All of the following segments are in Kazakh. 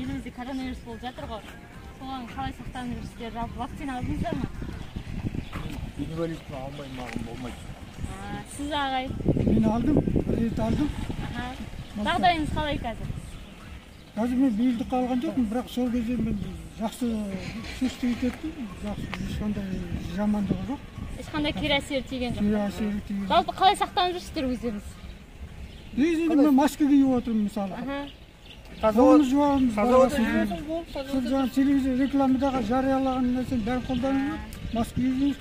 елімізде коронавирус болып жатыр ғой. Соған қалай сақтанып жүрсіздер? Жалпы вакцина алдыңыздар ма? Инвалидтің алмаймағым болмайды. Сіз ағай? Мен алдым, рет алдым. Жағдайыңыз қалай қазір? Қазір мен биылдыққа алған жоқпын, бірақ сол кезде мен жақсы шешті кеттім. Жақсы, ешқандай жамандығы жоқ. Ешқандай кері әсері тиген жоқ. Кері әсері тиген. Жалпы қалай сақтанып жүрсіздер өздеріңіз? Мен маска киіп отырмын мысалы. Қолымыз жуамыз. Телевизор рекламадағы жариялаған нәрсені бәрін қолданып, маска киіп,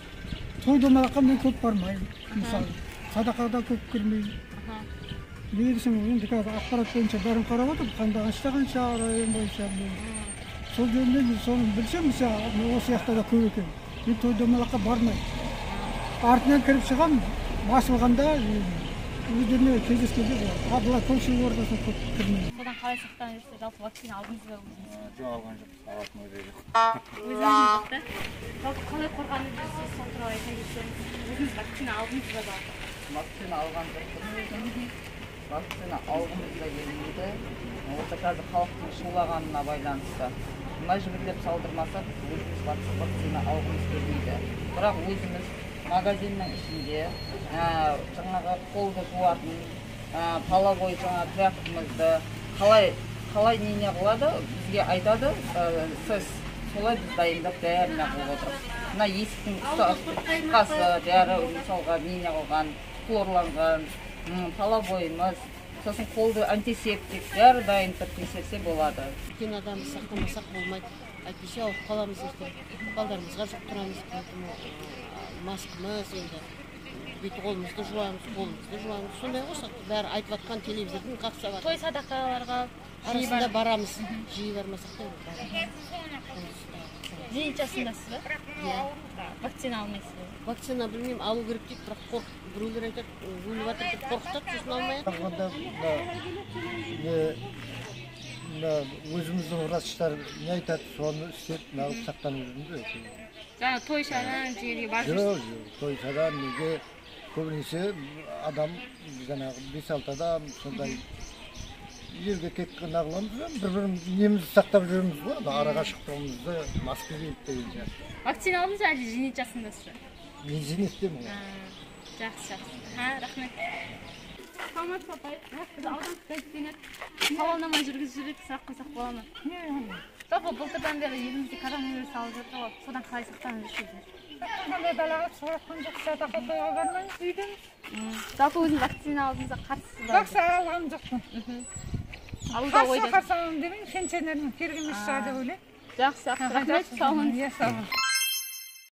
той домалаққа мен көп бармаймын. Мысалы, садақада көп кірмеймін. Неге десем, енді қазір ақпарат бойынша бәрін қарап отырмын, қанша район бойынша. Сол жөнінде мен соны білсем, мысалы, осы жақта да көп екен. Мен той домалаққа бармаймын. Артынан кіріп шығамын, басылғанда өздеріне кездескенде болады. Бұлай көпшілік ортасына көп кірмеймін. Содан қалай сақтанып жүрсіздер? Жалпы вакцина алдыңыз ба өзіңіз? Жоқ, алған жоқ, алатын өзі жоқ. Өзіңіз жоқты? Жалпы қалай қорғанып жүрсіз? Сол туралы айта кетсеңіз, өзіңіз вакцина алдыңыз ба? Вакцина алған жоқпын. Вакцина алғымыз да келмейді. Осы қазір халықтың шулағанына байланысты. Мәжбүрлеп салдырмасақ, өзіміз вакцина алғымыз келмейді. Бірақ өзіміз магазиннің ішінде жаңағы қолды жуатын, половой жаңағы тряпкамызды қалай не қылады, бізге айтады, сіз солай біз дайындап бәріне қылып отырмыз. Мына есіктің тұтқасы, бәрі мысалға не қылған, хлорланған, половойымыз, сосын қолды антисептик, бәрі дайын тұрып тексерсе болады. Үлкен адамды сақтамасақ болмайды. Әйтпесе ауырып қаламыз ертең. Балдарымызға жұқтырамыз. Маскамыз енді бүйтіп қолымызды жуамыз, сондай ғой, бәрі айтып жатқан телевизордың қақса бар. Той садақаларға арасында барамыз, жиі бармасақ та зейнетчасындасыз ба? Иә. Вакцина алмайсыз ба? Вакцина білмеймін, алу керек дейді, бірақ қорқып, біреулер айтады, өліп жатыр деп қорқытады, сосын алмай. Өзіміздің врачтар не айтады, соны істеп, алып сақтанып жүрміз. Жаңа той шаран жерге барып жүрсіз? Жоқ, той шаран неге көбінесе адам, жаңағы 5-6 адам, сондай жерге кек нағыламыз, бір-бірімізді немізді сақтап жүрміз ғой, араға шықтығымызды маска киіп дегенше. Вакцина алдыңыз әлде зейнетчасындасыз ба? Мен зейнеттемін. Жақсы. Рахмет. Саламат папай, біз аудандық газеттен сауалнама жүргізіп сұрақ қойсақ бола ма? Жалпы былтырдан бері елімізде коронавирус алып жатыр ғой, содан қалай сақтанып жүрсіздер? Қандай далаға шығып жатқан жоқ, садақа тойға бармаймыз, үйдеміз. Жалпы өзіңіз вакцина алдыңызға қарсысыз ба? Вакцина алған жоқпын. Қарсы демеймін, пенсионердің керек емес шығар деп ойлаймын. Жақсы, рахмет, сау болыңыз. Иә, сау болыңыз.